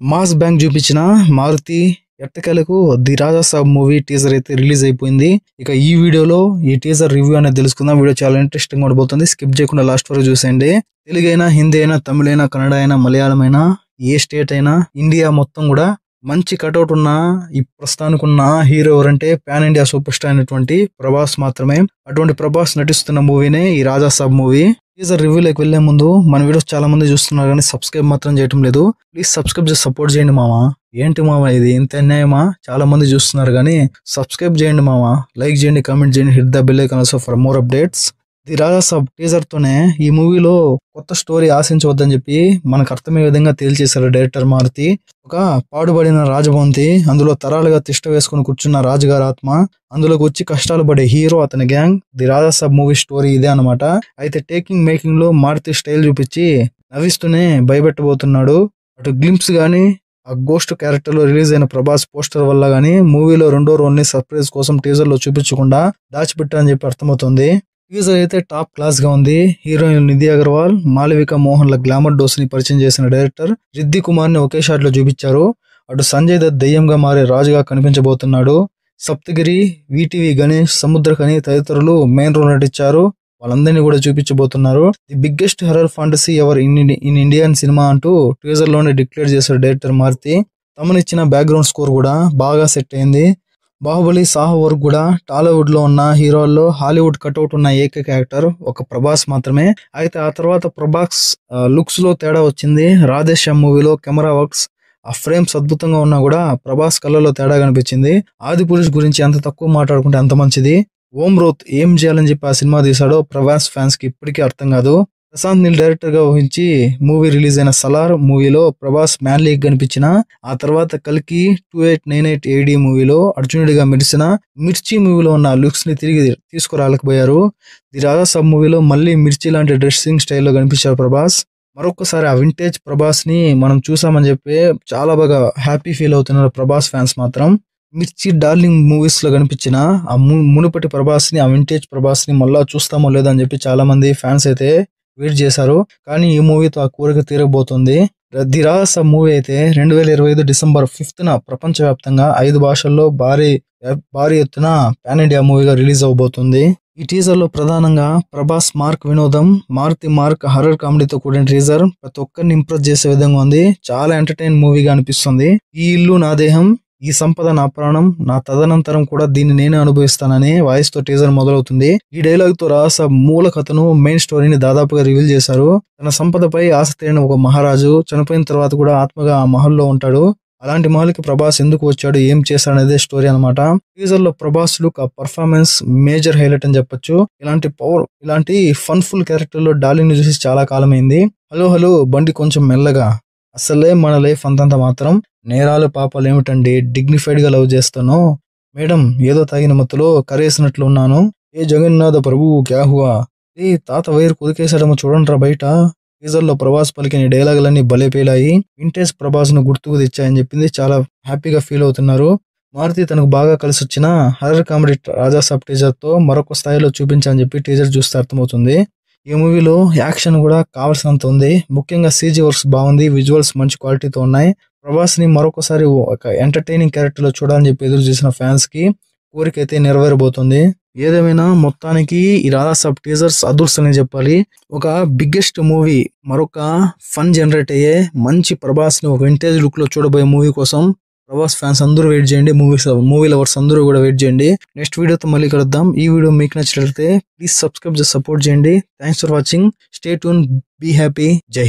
Mass bank చూపించిన మారుతి ఎట్టకేలకు the Raja Saab movie teaser అయితే రిలీజ్ అయిపోయింది. ఇక ఈ వీడియోలో ఈ టీజర్ రివ్యూ అనేది తెలుసుకుందాం. వీడియో చాలా ఇంట్రెస్టింగ్ ఉండబోతుంది. స్కిప్ చేయకుండా లాస్ట్ వరకు చూసేయండి. తెలుగు అయినా, హిందీ అయినా, తమిళ అయినా, కన్నడ అయినా, మలయాళం అయినా, ఏ స్టేట్ అయినా, ఇండియా మొత్తం కూడా మంచి కటౌట్ ఉన్న ఈ ప్రస్తుతానికి ఉన్న హీరో ఎవరంటే పాన్ ఇండియా సూపర్ స్టార్ అయినటువంటి ప్రభాస్ మాత్రమే. అటువంటి ప్రభాస్ నటిస్తున్న మూవీనే ఈ రాజా సాబ్ మూవీ. టీజర్ రివ్యూలోకి వెళ్లే ముందు మన వీడియోస్ చాలా మంది చూస్తున్నారు కానీ సబ్స్క్రైబ్ మాత్రం చేయటం లేదు. ప్లీజ్ సబ్స్క్రైబ్ చేసి సపోర్ట్ చేయండి మామా. ఏంటి మామా ఇది ఇంత అన్యాయమా? చాలా మంది చూస్తున్నారు కానీ సబ్స్క్రైబ్ చేయండి మామా. లైక్ చేయండి, కామెంట్ చేయండి, hit the bell icon also for more updates. The Raja Saab teaser తోనే ఈ మూవీలో కొత్త స్టోరీ ఆశించవద్దని చెప్పి మనకు అర్థమయ్యే విధంగా తేల్చేశారు డైరెక్టర్ మారుతి. ఒక పాడుబడిన రాజభవంతి, అందులో తరాలుగా తిష్ట వేసుకుని కూర్చున్న రాజుగారి ఆత్మ, అందులోకి వచ్చి కష్టాలు పడే హీరో, అతని gang. The Raja Saab movie story ఇదే అనమాట. అయితే మేకింగ్ లో మారుతి స్టైల్ చూపించి నవ్విస్తూనే భయపెట్టబోతున్నాడు. అటు గ్లింప్స్ గానీ, ఆ గోస్ట్ క్యారెక్టర్ లో రిలీజ్ అయిన ప్రభాస్ పోస్టర్ వల్ల గానీ మూవీలో రెండో రోల్ ని సర్ప్రైజ్ కోసం టీజర్ లో చూపించకుండా దాచిపెట్టారని చెప్పి అర్థమవుతుంది. టీజర్ అయితే టాప్ క్లాస్ గా ఉంది. హీరోయిన్ నిధి అగర్వాల్, మాలవిక మోహన్ ల గ్లామర్ డోస్ ని పరిచయం చేసిన డైరెక్టర్ రిద్ది కుమార్ ని ఒకే షాట్ లో చూపించారు. అటు సంజయ్ దత్ దెయ్యంగా మారే రాజుగా కనిపించబోతున్నాడు. సప్తగిరి, వీటీవీ గణేష్, సముద్రకని తదితరులు మెయిన్ రోల్ నటించారు. వాళ్ళందరినీ కూడా చూపించబోతున్నారు. The biggest horror fantasy ever in Indian cinema అంటూ టీజర్ లోనే డిక్లేర్ చేశారు డైరెక్టర్ మారుతి. తమనిచ్చిన బ్యాక్గ్రౌండ్ స్కోర్ కూడా బాగా సెట్ అయింది. బాహుబలి, సాహో వరకు కూడా టాలీవుడ్ లో ఉన్న హీరోల్లో హాలీవుడ్ కట్అవుట్ ఉన్న ఏకైక యాక్టర్ ఒక ప్రభాస్ మాత్రమే. అయితే ఆ తర్వాత ప్రభాస్ లుక్స్ లో తేడా వచ్చింది. రాధేశ్యామ్ మూవీలో కెమెరా వర్క్స్, ఆ ఫ్రేమ్స్ అద్భుతంగా ఉన్నా కూడా ప్రభాస్ కళ్ళలో తేడా కనిపించింది. ఆది పురుష్ గురించి ఎంత తక్కువ మాట్లాడుకుంటే అంత మంచిది. ఓం రోత్ ఏం చేయాలని చెప్పి ఆ సినిమా తీశాడో ప్రభాస్ ఫ్యాన్స్ కి ఇప్పటికీ అర్థం కాదు. ప్రశాంత్ నీల్ డైరెక్టర్ గా ఊహించి మూవీ రిలీజ్ అయిన సలార్ మూవీలో ప్రభాస్ మ్యాన్లీ కనిపించిన, ఆ తర్వాత కల్కి 2898 AD మూవీలో అర్జునుడిగా మెరిసిన, మిర్చి మూవీలో ఉన్న లుక్స్ ని తిరిగి తీసుకురాలేకపోయారు. ది రాజా సబ్ మూవీలో మళ్ళీ మిర్చి లాంటి డ్రెస్సింగ్ స్టైల్లో కనిపించారు ప్రభాస్. మరొకసారి ఆ వింటేజ్ ప్రభాస్ ని మనం చూసామని చెప్పి చాలా బాగా హ్యాపీ ఫీల్ అవుతున్నారు ప్రభాస్ ఫ్యాన్స్ మాత్రం. మిర్చి, డార్లింగ్ మూవీస్ లో కనిపించిన ఆ మునుపటి ప్రభాస్ ని, ఆ వింటేజ్ ప్రభాస్ ని మళ్ళా చూస్తామో లేదో అని చెప్పి చాలా మంది ఫ్యాన్స్ అయితే వెయిట్ చేశారు. కానీ ఈ మూవీతో ఆ కోరిక తీరబోతుంది. ది రాజా సాబ్ మూవీ అయితే 2025 డిసెంబర్ 5న ప్రపంచవ్యాప్తంగా 5 భాషల్లో భారీ ఎత్తున పాన్ ఇండియా మూవీగా రిలీజ్ అవబోతుంది. ఈ టీజర్ లో ప్రధానంగా ప్రభాస్ మార్క్ వినోదం, మారుతి మార్క్ హర్రర్ కామెడీతో కూడిన టీజర్ ప్రతి ఒక్కరిని ఇంప్రెస్ చేసే విధంగా ఉంది. చాలా ఎంటర్టైన్ మూవీగా అనిపిస్తుంది. ఈ ఇల్లు నా దేహం, ఈ సంపద నా ప్రాణం, నా తదనంతరం కూడా దీన్ని నేనే అనుభవిస్తానని వాయిస్ తో టీజర్ మొదలవుతుంది. ఈ డైలాగ్ తో రాసా మూల కథను, మెయిన్ స్టోరీని దాదాపుగా రివీల్ చేశారు. తన సంపదపై ఆశ తీరిన ఒక మహారాజు చనిపోయిన తర్వాత కూడా ఆత్మగా ఆ మహల్లో ఉంటాడు. అలాంటి మహల్కి ప్రభాస్ ఎందుకు వచ్చాడు, ఏం చేశాడు అనేది స్టోరీ అనమాట. టీజర్ లో ప్రభాస్ లుక్, ఆ పర్ఫార్మెన్స్ మేజర్ హైలైట్ అని చెప్పొచ్చు. ఇలాంటి ఫన్ ఫుల్ క్యారెక్టర్ లో డార్లింగ్ ని చూసి చాలా కాలమైంది. హలో బండి కొంచెం మెల్లగా, అసలే మన లైఫ్ అంతంత మాత్రం, నేరాలు పాపాలు ఏమిటండి, డిగ్నిఫైడ్ గా లవ్ చేస్తాను మేడం, ఏదో తాగిన మత్తులో కరేసినట్లు ఉన్నాను, ఏ జగన్నాథ ప్రభు క్యా హువా, ఏ తాత వైర్ కుదికేసాడేమో చూడండిరా బయట. టీజర్ లో ప్రభాస్ పలికిన డైలాగులన్నీ భలే పేలాయి. వింటేజ్ ప్రభాస్ ను గుర్తుకు తెచ్చాయని చెప్పింది చాలా హ్యాపీగా ఫీల్ అవుతున్నారు. మారుతి తనకు బాగా కలిసి వచ్చిన హర్రర్ కామెడీ రాజా సాబ్ టీజర్ తో మరొక స్థాయిలో చూపించాలని చెప్పి టీజర్ చూస్తే అర్థమవుతుంది. ఈ మూవీలో యాక్షన్ కూడా కావాల్సినంత ఉంది. ముఖ్యంగా CG వర్క్స్ బాగుంది, విజువల్స్ మంచి క్వాలిటీతో ఉన్నాయి. ప్రభాస్ ని మరొకసారి ఒక ఎంటర్టైనింగ్ క్యారెక్టర్ లో చూడాలని చెప్పి ఎదురు చూసిన ఫ్యాన్స్ కి కోరిక అయితే నెరవేరబోతుంది. ఏదేమైనా మొత్తానికి ఈ రాజా సాబ్ టీజర్స్ అదృష్టంగా చెప్పాలి. ఒక బిగ్గెస్ట్ మూవీ, మరొక ఫన్ జనరేట్ అయ్యే మంచి ప్రభాస్ ని ఒక వింటేజ్ లుక్ లో చూడబోయే మూవీ కోసం ప్రభాస్ ఫ్యాన్స్ అందరూ వెయిట్ చేయండి. మూవీ లవర్స్ అందరూ కూడా వెయిట్ చేయండి. నెక్స్ట్ వీడియోతో మళ్ళీ కలుద్దాం. ఈ వీడియో మీకు నచ్చినట్లయితే ప్లీజ్ సబ్స్క్రైబ్ చేసి సపోర్ట్ చేయండి. Thanks for watching. Stay tune, be happy. జై